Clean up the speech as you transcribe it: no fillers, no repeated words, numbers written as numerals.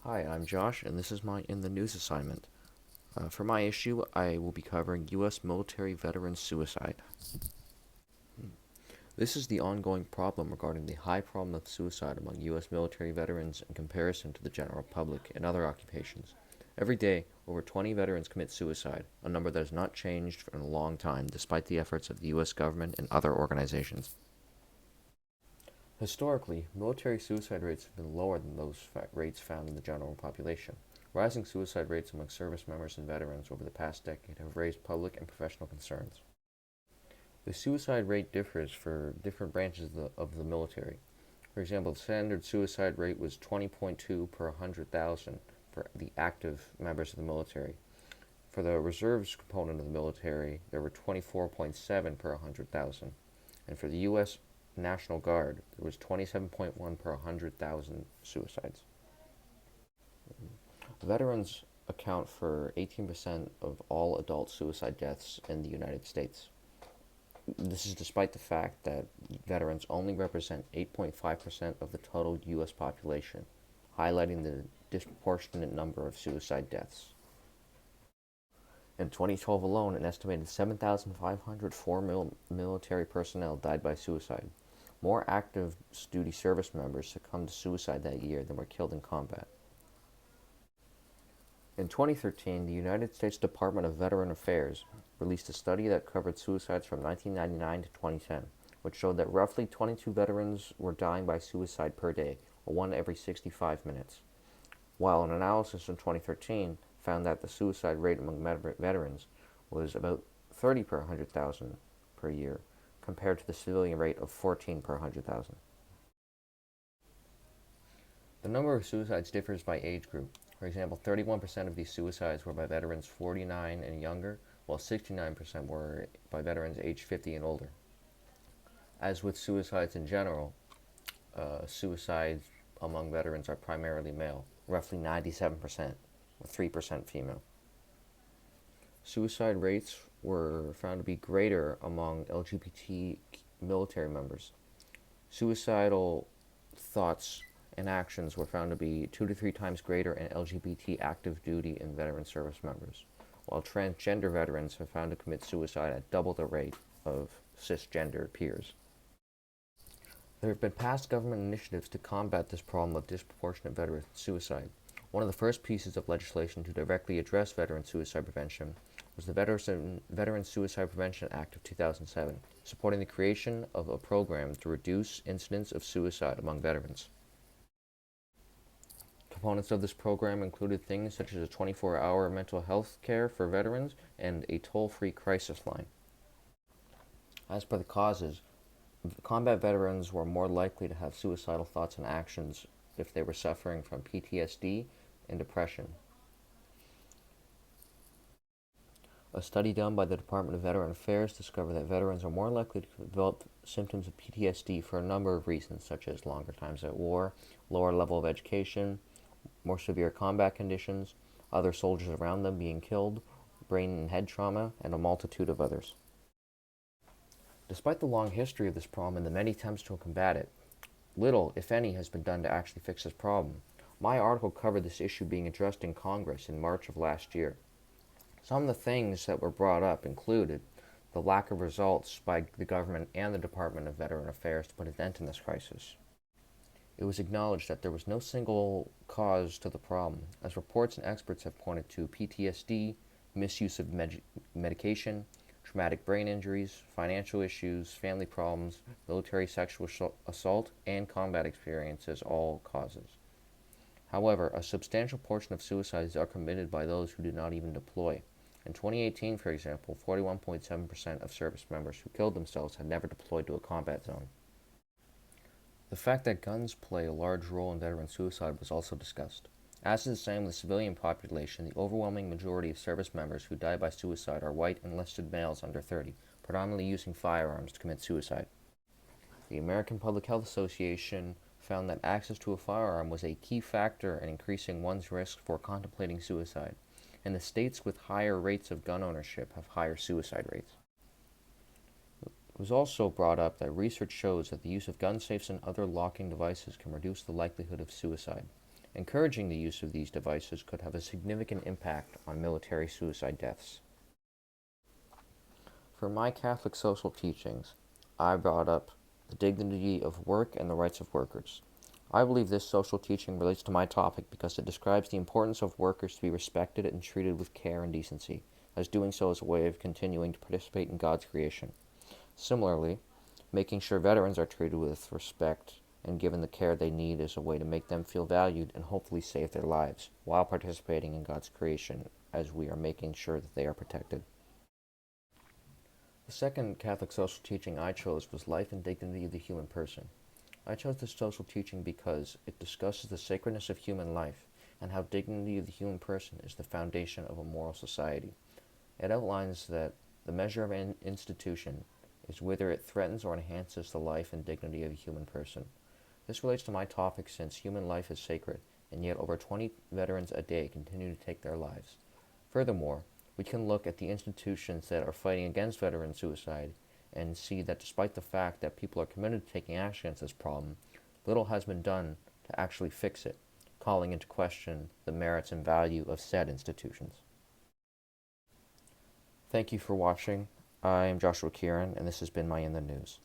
Hi, I'm Josh, and this is my in the news assignment. For my issue, I will be covering U.S. military veterans suicide. This is the ongoing problem regarding the high problem of suicide among U.S. military veterans in comparison to the general public and other occupations. Every day, over 20 veterans commit suicide, a number that has not changed in a long time despite the efforts of the U.S. government and other organizations. Historically, military suicide rates have been lower than those rates found in the general population. Rising suicide rates among service members and veterans over the past decade have raised public and professional concerns. The suicide rate differs for different branches of the military. For example, the standard suicide rate was 20.2 per 100,000 for the active members of the military. For the reserves component of the military, there were 24.7 per 100,000. And for the U.S. National Guard, there was 27.1 per 100,000 suicides. Veterans account for 18% of all adult suicide deaths in the United States. This is despite the fact that veterans only represent 8.5% of the total U.S. population, highlighting the disproportionate number of suicide deaths. In 2012 alone, an estimated 7,500 former military personnel died by suicide. More active duty service members succumbed to suicide that year than were killed in combat. In 2013, the United States Department of Veteran Affairs released a study that covered suicides from 1999 to 2010, which showed that roughly 22 veterans were dying by suicide per day, or one every 65 minutes, while an analysis in 2013 found that the suicide rate among veterans was about 30 per 100,000 per year, compared to the civilian rate of 14 per 100,000. The number of suicides differs by age group. For example, 31% of these suicides were by veterans 49 and younger, while 69% were by veterans aged 50 and older. As with suicides in general, suicides among veterans are primarily male, roughly 97%, with 3% female. Suicide rates were found to be greater among LGBT military members. Suicidal thoughts and actions were found to be 2 to 3 times greater in LGBT active duty and veteran service members, while transgender veterans have found to commit suicide at double the rate of cisgender peers. There have been past government initiatives to combat this problem of disproportionate veteran suicide. One of the first pieces of legislation to directly address veteran suicide prevention was the Veteran Suicide Prevention Act of 2007, supporting the creation of a program to reduce incidents of suicide among veterans. Components of this program included things such as a 24-hour mental health care for veterans and a toll-free crisis line. As per the causes, combat veterans were more likely to have suicidal thoughts and actions if they were suffering from PTSD and depression. A study done by the Department of Veteran Affairs discovered that veterans are more likely to develop symptoms of PTSD for a number of reasons, such as longer times at war, lower level of education, more severe combat conditions, other soldiers around them being killed, brain and head trauma, and a multitude of others. Despite the long history of this problem and the many attempts to combat it, little, if any, has been done to actually fix this problem. My article covered this issue being addressed in Congress in March of last year. Some of the things that were brought up included the lack of results by the government and the Department of Veteran Affairs to put an end to this crisis. It was acknowledged that there was no single cause to the problem, as reports and experts have pointed to PTSD, misuse of medication, traumatic brain injuries, financial issues, family problems, military sexual assault, and combat experience as all causes. However, a substantial portion of suicides are committed by those who do not even deploy. In 2018, for example, 41.7% of service members who killed themselves had never deployed to a combat zone. The fact that guns play a large role in veteran suicide was also discussed. As is the same with the civilian population, the overwhelming majority of service members who die by suicide are white enlisted males under 30, predominantly using firearms to commit suicide. The American Public Health Association found that access to a firearm was a key factor in increasing one's risk for contemplating suicide, and the states with higher rates of gun ownership have higher suicide rates. It was also brought up that research shows that the use of gun safes and other locking devices can reduce the likelihood of suicide. Encouraging the use of these devices could have a significant impact on military suicide deaths. For my Catholic social teachings, I brought up the dignity of work and the rights of workers. I believe this social teaching relates to my topic because it describes the importance of workers to be respected and treated with care and decency, as doing so is a way of continuing to participate in God's creation. Similarly, making sure veterans are treated with respect and given the care they need is a way to make them feel valued and hopefully save their lives while participating in God's creation as we are making sure that they are protected. The second Catholic social teaching I chose was life and dignity of the human person. I chose this social teaching because it discusses the sacredness of human life and how dignity of the human person is the foundation of a moral society. It outlines that the measure of an institution is whether it threatens or enhances the life and dignity of a human person. This relates to my topic since human life is sacred, and yet over 20 veterans a day continue to take their lives. Furthermore, we can look at the institutions that are fighting against veteran suicide and see that despite the fact that people are committed to taking action against this problem, little has been done to actually fix it, calling into question the merits and value of said institutions. Thank you for watching. I am Joshua Kieran, and this has been my In the News.